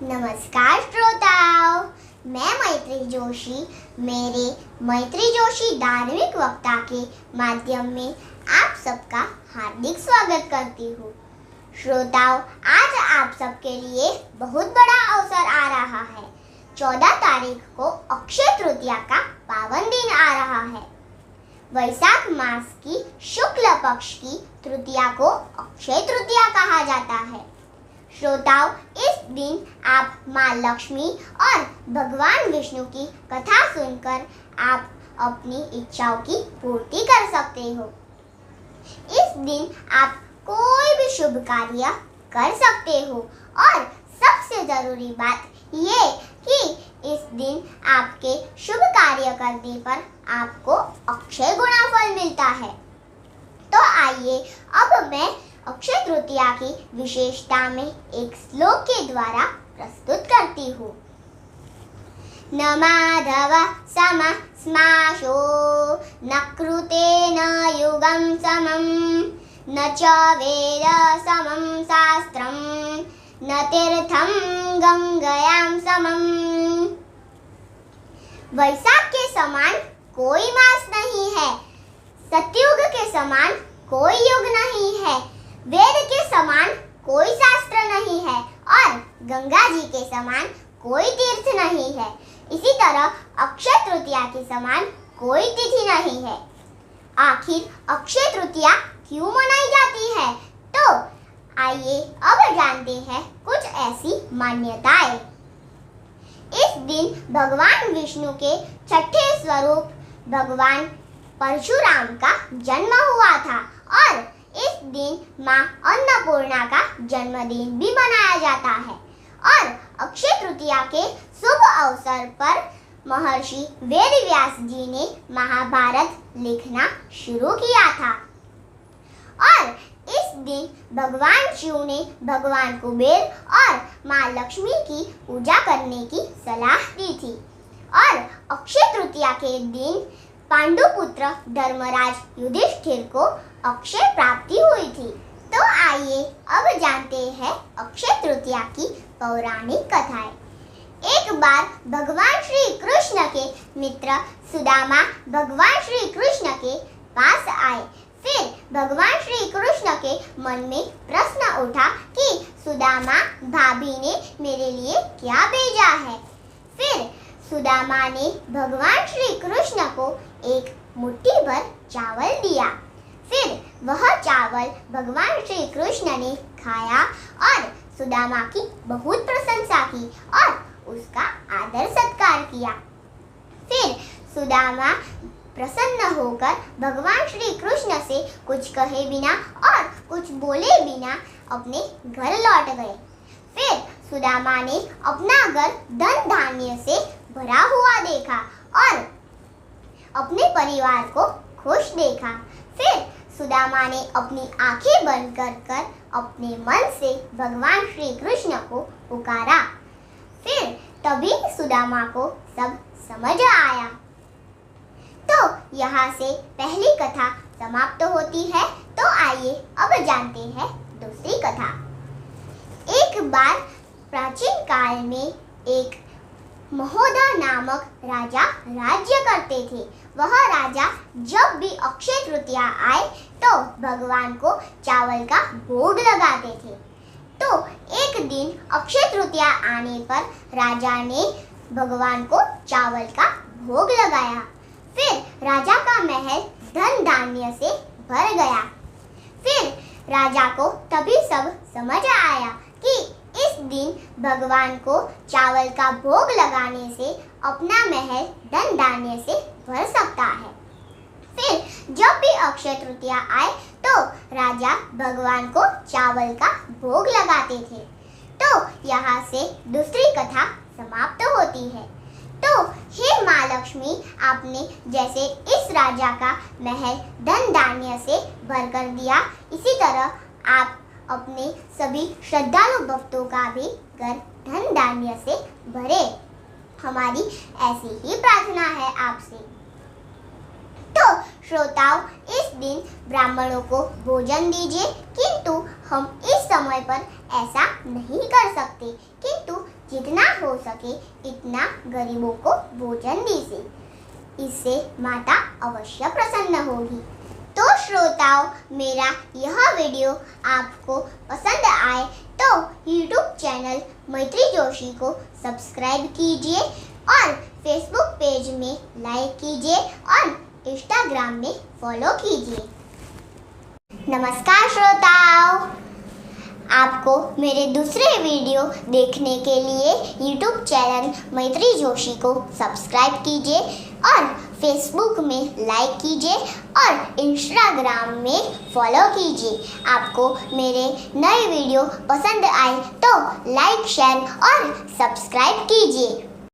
नमस्कार श्रोताओं, मैं मैत्री जोशी मेरे मैत्री जोशी धार्मिक वक्ता के माध्यम में आप सबका हार्दिक स्वागत करती हूँ। श्रोताओं, आज आप सबके लिए बहुत बड़ा अवसर आ रहा है। 14 तारीख को अक्षय तृतीया का पावन दिन आ रहा है। वैशाख मास की शुक्ल पक्ष की तृतीया को अक्षय तृतीया कहा जाता है। श्रोताओं, इस दिन आप माँ लक्ष्मी और भगवान विष्णु की कथा सुनकर आप अपनी इच्छाओं की पूर्ति कर सकते हो। इस दिन आप कोई भी शुभ कार्य कर सकते हो और सबसे जरूरी बात ये कि इस दिन आपके शुभ कार्य करने पर आपको अक्षय गुणफल मिलता है। तो आइए अब मैं अक्षय तृतीया की विशेषता में एक श्लोक के द्वारा प्रस्तुत करती हूँ। न माधव सम स्माशो न कृतेन युगं समं न च वेद समं शास्त्रं न तीर्थं गंगायां समं। वैशाख के समान कोई मास नहीं है, सतयुग के समान कोई युग नहीं है, वेद के समान कोई शास्त्र नहीं है और गंगा जी के समान कोई तीर्थ नहीं है। इसी तरह अक्षय तृतीया के समान कोई तिथि नहीं है। आखिर अक्षय तृतीया क्यों मनाई जाती है? तो आइए अब जानते हैं कुछ ऐसी मान्यताएं। इस दिन भगवान विष्णु के छठे स्वरूप भगवान परशुराम का जन्म हुआ था और इस दिन माँ अन्नपूर्णा का जन्मदिन भी मनाया जाता है। और अक्षय तृतीया के शुभ अवसर पर महर्षि वेदव्यास जी ने महाभारत लिखना शुरू किया था और इस दिन भगवान शिव ने भगवान कुबेर और माँ लक्ष्मी की पूजा करने की सलाह दी थी। और अक्षय तृतीया के दिन पांडुपुत्र धर्मराज युधिष्ठिर को अक्षय प्राप्ति हुई थी। तो आइए अब जानते हैं अक्षय तृतीया की पौराणिक कथाएं। एक बार भगवान श्री कृष्ण के मित्र सुदामा भगवान श्री कृष्ण के पास आए। फिर भगवान श्री कृष्ण के मन में प्रश्न उठा कि सुदामा, भाभी ने मेरे लिए क्या भेजा है। फिर सुदामा ने भगवान श्री कृष्ण को एक मुट्ठी भर चावल दिया। फिर वह चावल भगवान श्री कृष्ण ने खाया और सुदामा की बहुत प्रशंसा की और उसका आदर सत्कार किया। फिर सुदामा प्रसन्न होकर भगवान श्री कृष्ण से कुछ कहे बिना और कुछ बोले बिना अपने घर लौट गए। फिर सुदामा ने अपना घर धन धान्य से भरा हुआ देखा और अपने परिवार को खुश देखा। फिर सुदामा ने अपनी आंखें बंद कर अपने मन से भगवान श्री कृष्ण को पुकारा। फिर तभी सुदामा को सब समझ आया। तो यहाँ से पहली कथा समाप्त होती है। तो आइए अब जानते हैं दूसरी कथा। एक बार प्राचीन काल में एक महोदय नामक राजा राज्य करते थे। वह राजा जब भी अक्षय तृतीया आए तो भगवान को चावल का भोग लगाते थे। तो एक दिन अक्षय तृतीया आने पर राजा ने भगवान को चावल का भोग लगाया। फिर राजा का महल धन धान्य से भर गया। फिर राजा को तभी सब समझ आया कि इस दिन भगवान को चावल का भोग लगाने से अपना महल धन धान्य से भर सकता है। फिर जब भी अक्षय तृतीया आए तो राजा भगवान को चावल का भोग लगाते थे। तो यहाँ से दूसरी कथा समाप्त होती है। तो हे माँ लक्ष्मी, आपने जैसे इस राजा का महल धन धान्य से भर कर दिया, इसी तरह आप अपने सभी श्रद्धालु भक्तों का भी घर धन धान्य से भरे। हमारी ऐसी ही प्रार्थना है आपसे। तो श्रोताओं, इस दिन ब्राह्मणों को भोजन दीजिए, किंतु हम इस समय पर ऐसा नहीं कर सकते, किंतु जितना हो सके इतना गरीबों को भोजन दीजिए। इससे माता अवश्य प्रसन्न होगी। तो श्रोताओं, मेरा यह वीडियो आपको पसंद आए तो YouTube चैनल मैत्री जोशी को सब्सक्राइब कीजिए और फेसबुक पेज में लाइक कीजिए और इंस्टाग्राम में फॉलो कीजिए। नमस्कार श्रोताओं, आपको मेरे दूसरे वीडियो देखने के लिए YouTube चैनल मैत्री जोशी को सब्सक्राइब कीजिए और फेसबुक में लाइक कीजिए और इंस्टाग्राम में फॉलो कीजिए। आपको मेरे नए वीडियो पसंद आए तो लाइक, शेयर और सब्सक्राइब कीजिए।